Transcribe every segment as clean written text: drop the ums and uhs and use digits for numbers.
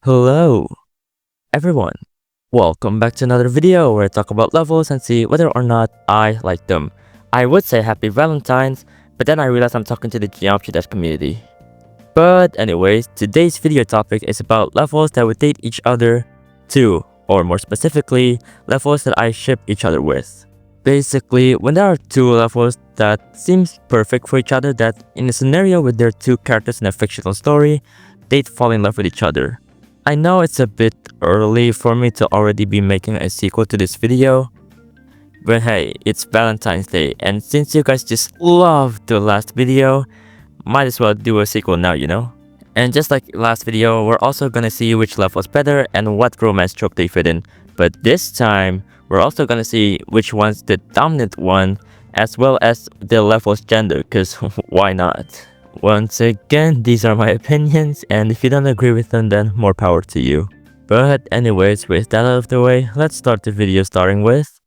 Hello, everyone. Welcome back to another video where I talk about levels and see whether or not I like them. I would say happy Valentines, but then I realized I'm talking to the Geometry Dash community. But anyways, today's video topic is about levels that would date each other to, or more specifically, levels that I ship each other with. Basically, when there are two levels that seems perfect for each other, that in a scenario with their two characters in a fictional story, they'd fall in love with each other. I know it's a bit early for me to already be making a sequel to this video, but hey, it's Valentine's Day, and since you guys just loved the last video, might as well do a sequel now, you know? And just like last video, we're also gonna see which level is better and what romance trope they fit in, but this time, we're also gonna see which one's the dominant one, as well as the level's gender, cause why not? Once again, these are my opinions, and if you don't agree with them, then more power to you. But anyways, with that out of the way, let's start the video starting with...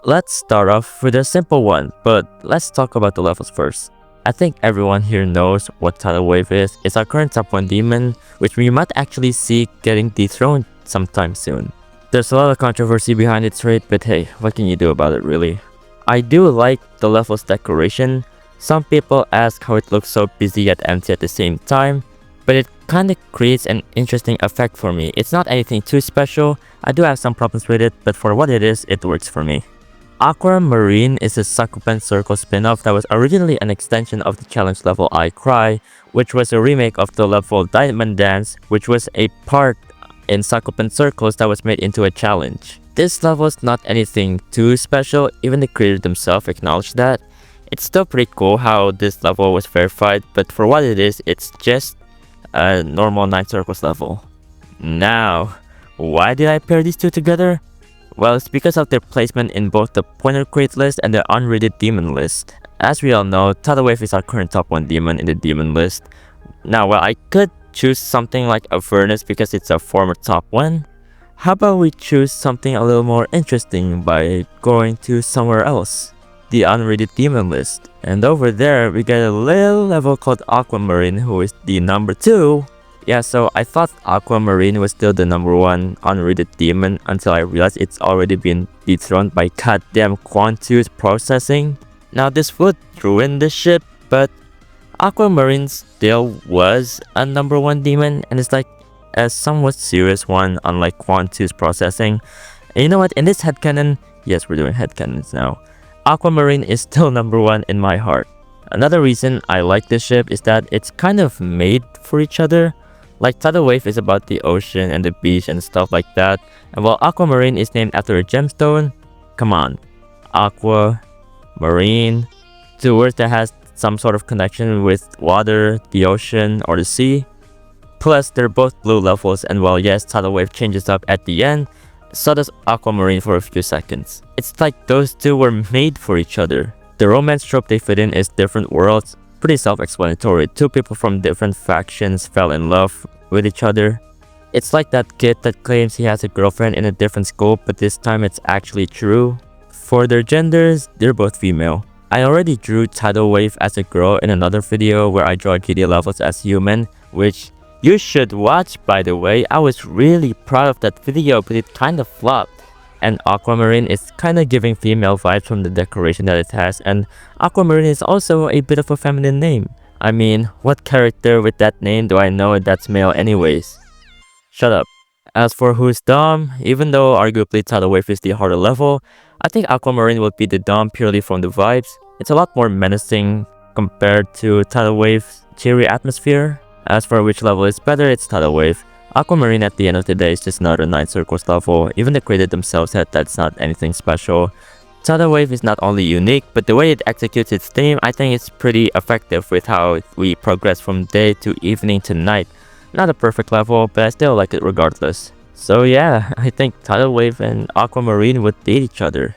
Let's start off with a simple one, but let's talk about the levels first. I think everyone here knows what Tidal Wave is. It's our current top 1 demon, which we might actually see getting dethroned sometime soon. There's a lot of controversy behind its rate, but hey, what can you do about it really? I do like the level's decoration. Some people ask how it looks so busy yet empty at the same time, but it kinda creates an interesting effect for me. It's not anything too special. I do have some problems with it, but for what it is, it works for me. Aquamarine is a Succubent Circle spin-off that was originally an extension of the challenge level I Cry, which was a remake of the level Diamond Dance, which was a part in Succubent Circles that was made into a challenge. This level is not anything too special, even the creator themselves acknowledged that. It's still pretty cool how this level was verified, but for what it is, it's just a normal 9 circles level. Now, why did I pair these two together? Well, it's because of their placement in both the Pointer Crate list and the Unrated Demon list. As we all know, Tidal Wave is our current top 1 demon in the demon list. Now, while I could choose something like Avernus because it's a former top 1, how about we choose something a little more interesting by going to somewhere else? The Unrated Demon list. And over there, we get a little level called Aquamarine, who is the number 2. Yeah, so I thought Aquamarine was still the number 1 unrated demon until I realized it's already been dethroned by goddamn Quantu's processing. Now this would ruin the ship, but Aquamarine still was a number 1 demon, and it's like a somewhat serious one, unlike Quantu's processing. And you know what, in this headcanon, yes, we're doing headcanons now, Aquamarine is still number 1 in my heart. Another reason I like this ship is that it's kind of made for each other. Like Tidal Wave is about the ocean and the beach and stuff like that, and while Aquamarine is named after a gemstone, come on, Aqua, Marine, two words that has some sort of connection with water, the ocean, or the sea. Plus, they're both blue levels, and while yes, Tidal Wave changes up at the end, so does Aquamarine for a few seconds. It's like those two were made for each other. The romance trope they fit in is different worlds. Pretty self-explanatory. Two people from different factions fell in love with each other. It's like that kid that claims he has a girlfriend in a different school, but this time it's actually true. For their genders, they're both female. I already drew Tidal Wave as a girl in another video where I draw GD levels as human, which you should watch, by the way. I was really proud of that video, but it kind of flopped. And Aquamarine is kind of giving female vibes from the decoration that it has, and Aquamarine is also a bit of a feminine name. I mean, what character with that name do I know that's male anyways? Shut up. As for who's Dom, even though arguably Tidal Wave is the harder level, I think Aquamarine will be the Dom purely from the vibes. It's a lot more menacing compared to Tidal Wave's cheery atmosphere. As for which level is better, it's Tidal Wave. Aquamarine at the end of the day is just another 9 circles level. Even the creator themselves said that's not anything special. Tidal Wave is not only unique, but the way it executes its theme, I think it's pretty effective with how we progress from day to evening to night. Not a perfect level, but I still like it regardless. So yeah, I think Tidal Wave and Aquamarine would date each other.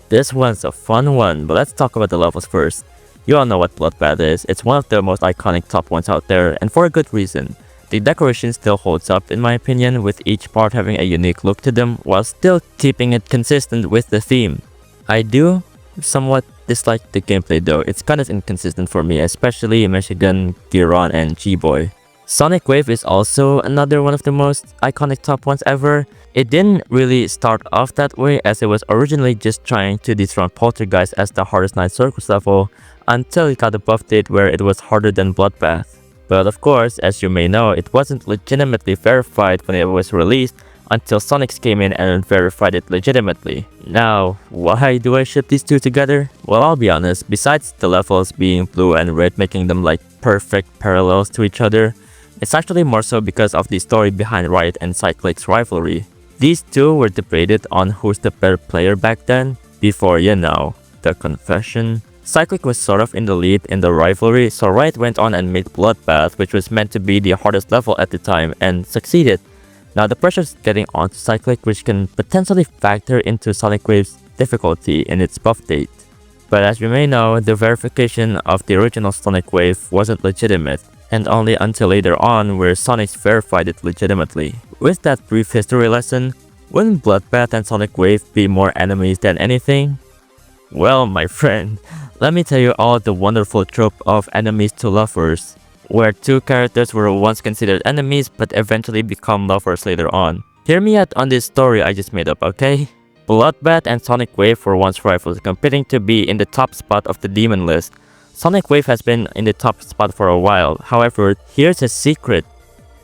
This one's a fun one, but let's talk about the levels first. You all know what Bloodbath is. It's one of the most iconic top ones out there, and for a good reason. The decoration still holds up in my opinion, with each part having a unique look to them while still keeping it consistent with the theme. I do somewhat dislike the gameplay though. It's kind of inconsistent for me, especially Michigan, Giron, and G-Boy. Sonic Wave is also another one of the most iconic top ones ever. It didn't really start off that way, as it was originally just trying to dethrone Poltergeist as the hardest 9 circles level, until it got a buff date where it was harder than Bloodbath. But of course, as you may know, it wasn't legitimately verified when it was released until Sonics came in and verified it legitimately. Now, why do I ship these two together? Well, I'll be honest, besides the levels being blue and red making them like perfect parallels to each other, it's actually more so because of the story behind Riot and Cyclic's rivalry. These two were debated on who's the better player back then, before, you know, the confession. Cyclic was sort of in the lead in the rivalry, so Riot went on and made Bloodbath, which was meant to be the hardest level at the time, and succeeded. Now the pressure's getting onto Cyclic, which can potentially factor into Sonic Wave's difficulty in its buff date. But as you may know, the verification of the original Sonic Wave wasn't legitimate, and only until later on where Sonics verified it legitimately. With that brief history lesson, wouldn't Bloodbath and Sonic Wave be more enemies than anything? Well, my friend, let me tell you all the wonderful trope of enemies to lovers, where two characters were once considered enemies but eventually become lovers later on. Hear me out on this story I just made up, okay? Bloodbath and Sonic Wave were once rivals, competing to be in the top spot of the demon list. Sonic Wave has been in the top spot for a while. However, here's a secret.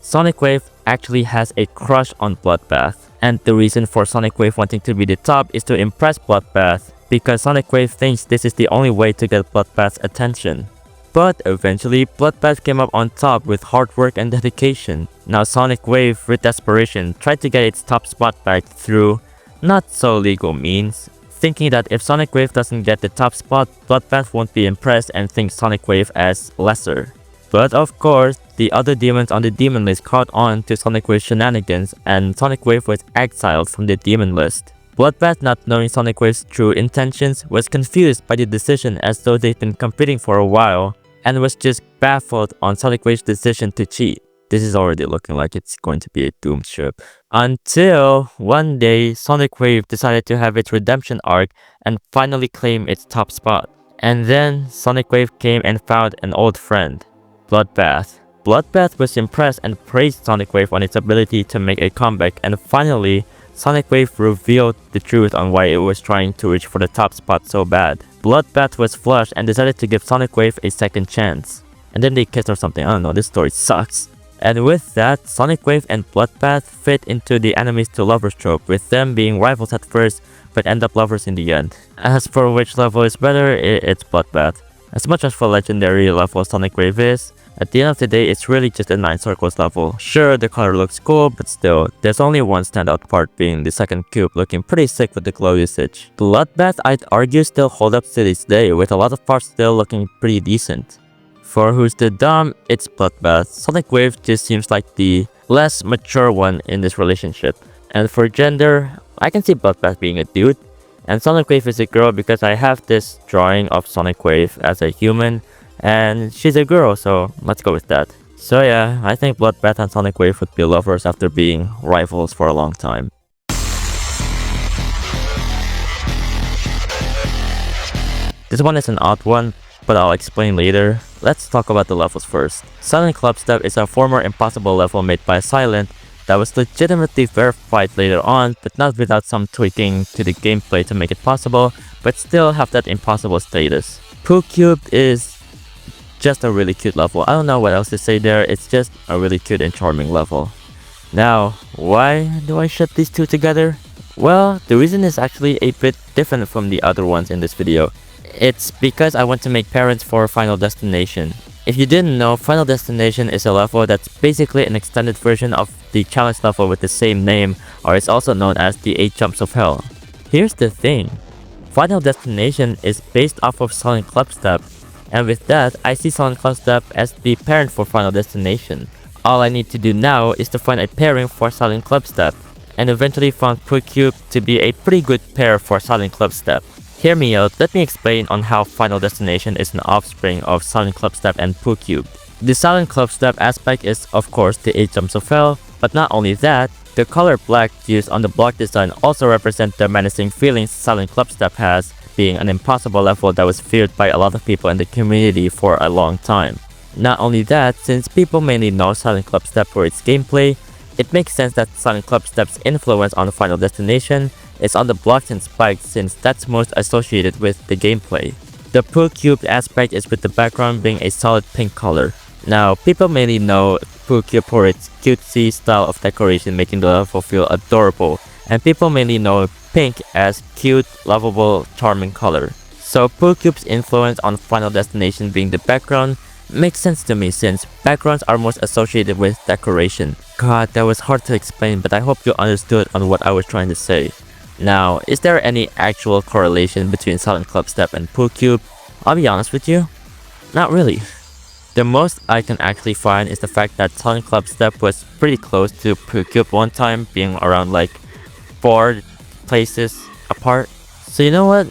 Sonic Wave actually has a crush on Bloodbath. And the reason for Sonic Wave wanting to be the top is to impress Bloodbath, because Sonic Wave thinks this is the only way to get Bloodbath's attention. But eventually, Bloodbath came up on top with hard work and dedication. Now Sonic Wave, with desperation, tried to get its top spot back through not so legal means, thinking that if Sonic Wave doesn't get the top spot, Bloodbath won't be impressed and think Sonic Wave as lesser. But of course, the other demons on the demon list caught on to Sonic Wave's shenanigans, and Sonic Wave was exiled from the demon list. Bloodbath, not knowing Sonic Wave's true intentions, was confused by the decision as though they'd been competing for a while, and was just baffled on Sonic Wave's decision to cheat. This is already looking like it's going to be a doomed ship. Until one day, Sonic Wave decided to have its redemption arc and finally claim its top spot. And then, Sonic Wave came and found an old friend, Bloodbath. Bloodbath was impressed and praised Sonic Wave on its ability to make a comeback, and finally, Sonic Wave revealed the truth on why it was trying to reach for the top spot so bad. Bloodbath was flushed and decided to give Sonic Wave a second chance. And then they kissed or something, I don't know, this story sucks. And with that, Sonic Wave and Bloodbath fit into the enemies to lovers trope, with them being rivals at first, but end up lovers in the end. As for which level is better, it's Bloodbath. As much as for legendary level Sonic Wave is, at the end of the day, it's really just a 9 circles level. Sure, the color looks cool, but still, there's only one standout part being the second cube looking pretty sick with the glow usage. Bloodbath, I'd argue, still hold up to this day, with a lot of parts still looking pretty decent. For who's the dumb, it's Bloodbath. Sonic Wave just seems like the less mature one in this relationship. And for gender, I can see Bloodbath being a dude, and Sonic Wave is a girl because I have this drawing of Sonic Wave as a human, and she's a girl, so let's go with that. So yeah, I think Bloodbath and Sonic Wave would be lovers after being rivals for a long time. This one is an odd one, but I'll explain later. Let's talk about the levels first. Silent Clubstep is a former impossible level made by Silent that was legitimately verified later on, but not without some tweaking to the gameplay to make it possible, but still have that impossible status. Poo Cubed is just a really cute level. I don't know what else to say there, it's just a really cute and charming level. Now, why do I ship these two together? Well, the reason is actually a bit different from the other ones in this video. It's because I want to make parents for Final Destination. If you didn't know, Final Destination is a level that's basically an extended version of the challenge level with the same name, or it's also known as the 8 Jumps of Hell. Here's the thing. Final Destination is based off of Silent Clubstep, and with that, I see Silent Clubstep as the parent for Final Destination. All I need to do now is to find a pairing for Silent Clubstep, and eventually found Poo Cube to be a pretty good pair for Silent Clubstep. Hear me out, let me explain on how Final Destination is an offspring of Silent Clubstep and Poo Cube. The Silent Clubstep aspect is of course the 8 Jumps of Hell, but not only that, the color black used on the block design also represent the menacing feelings Silent Clubstep has being an impossible level that was feared by a lot of people in the community for a long time. Not only that, since people mainly know Silent Clubstep for its gameplay, it makes sense that Silent Clubstep's influence on Final Destination is on the blocks and spikes since that's most associated with the gameplay. The pool cube aspect is with the background being a solid pink color. Now, people mainly know pool cube for its cutesy style of decoration making the level feel adorable, and people mainly know pink as cute, lovable, charming color. So pool cube's influence on Final Destination being the background makes sense to me since backgrounds are most associated with decoration. God, that was hard to explain, but I hope you understood on what I was trying to say. Now, is there any actual correlation between Silent Clubstep and Pool Cube? I'll be honest with you, not really. The most I can actually find is the fact that Silent Clubstep was pretty close to Pool Cube one time, being around like 4 places apart. So you know what?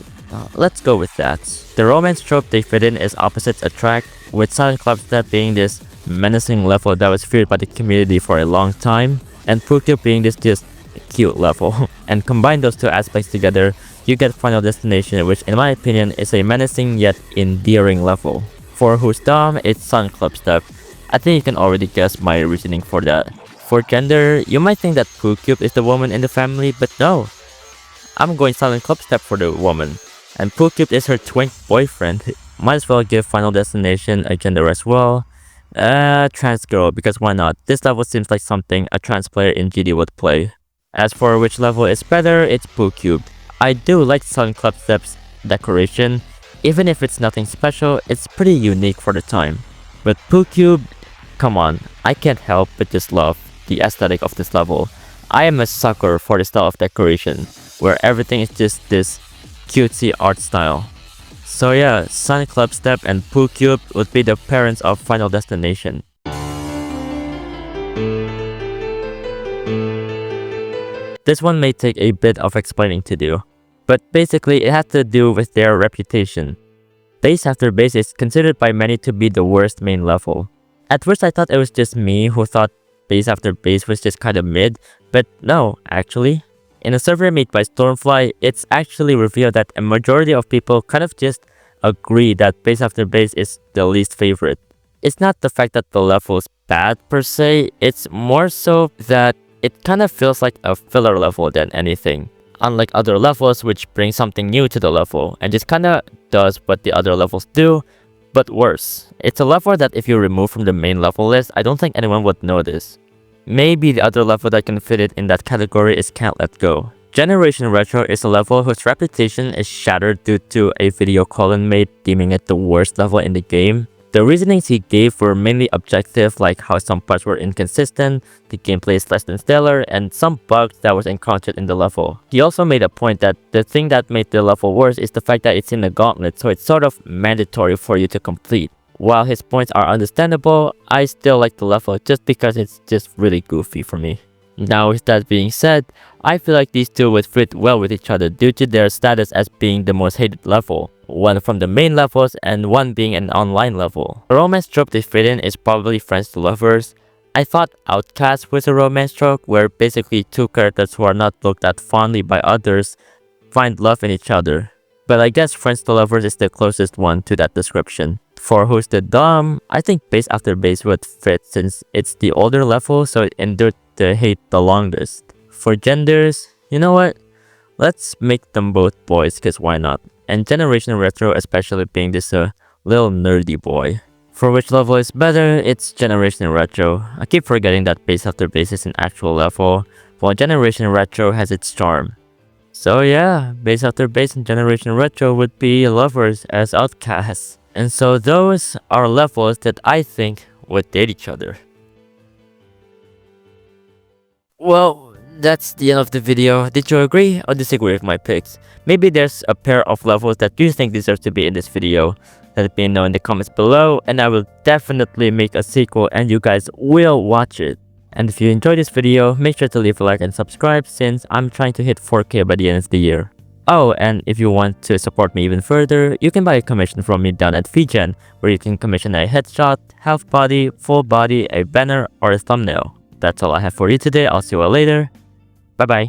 Let's go with that. The romance trope they fit in is opposites attract, with Silent Clubstep being this menacing level that was feared by the community for a long time, and Pool Cube being this just cute level. And combine those two aspects together, you get Final Destination, which in my opinion is a menacing yet endearing level. For who's dumb, it's Silent Clubstep. I think you can already guess my reasoning for that. For gender, you might think that Pool Cube is the woman in the family, but no. I'm going Silent Clubstep for the woman. And Pool Cube is her twink boyfriend. Might as well give Final Destination a gender as well. Trans girl, because why not? This level seems like something a trans player in GD would play. As for which level is better, it's Pool Cube. I do like Silent Clubstep's decoration. Even if it's nothing special, it's pretty unique for the time. But Pool Cube, come on, I can't help but just love the aesthetic of this level. I am a sucker for the style of decoration, where everything is just this cutesy art style. So yeah, Silent Clubstep and Pool Cube would be the parents of Final Destination. This one may take a bit of explaining to do, but basically it has to do with their reputation. Base After Base is considered by many to be the worst main level. At first I thought it was just me who thought Base After Base was just kinda mid, but no, actually. In a survey made by Stormfly, it's actually revealed that a majority of people kind of just agree that Base After Base is the least favorite. It's not the fact that the level is bad per se, it's more so that it kind of feels like a filler level than anything. Unlike other levels which bring something new to the level and just kinda does what the other levels do, but worse. It's a level that if you remove from the main level list, I don't think anyone would notice. Maybe the other level that can fit it in that category is Can't Let Go. Generation Retro is a level whose reputation is shattered due to a video Colin made deeming it the worst level in the game. The reasonings he gave were mainly objective, like how some parts were inconsistent, the gameplay is less than stellar, and some bugs that was encountered in the level. He also made a point that the thing that made the level worse is the fact that it's in a gauntlet, so it's sort of mandatory for you to complete. While his points are understandable, I still like the level just because it's just really goofy for me. Now with that being said, I feel like these two would fit well with each other due to their status as being the most hated level. One from the main levels and one being an online level. The romance trope they fit in is probably Friends to Lovers. I thought Outcast was a romance trope where basically two characters who are not looked at fondly by others find love in each other. But I guess Friends to Lovers is the closest one to that description. For who's the dumb, I think Base After Base would fit since it's the older level, so it endured the hate the longest. For genders, you know what? Let's make them both boys, cause why not? And Generation Retro especially being this little nerdy boy. For which level is better, it's Generation Retro. I keep forgetting that Base After Base is an actual level, while Generation Retro has its charm. So yeah, Base After Base and Generation Retro would be lovers as outcasts. And so those are levels that I think would date each other. Well, that's the end of the video. Did you agree or disagree with my picks? Maybe there's a pair of levels that you think deserve to be in this video. Let me know in the comments below and I will definitely make a sequel and you guys will watch it. And if you enjoyed this video, make sure to leave a like and subscribe since I'm trying to hit 4K by the end of the year. Oh, and if you want to support me even further, you can buy a commission from me down at VGen, where you can commission a headshot, half body, full body, a banner, or a thumbnail. That's all I have for you today. I'll see you all later. Bye bye.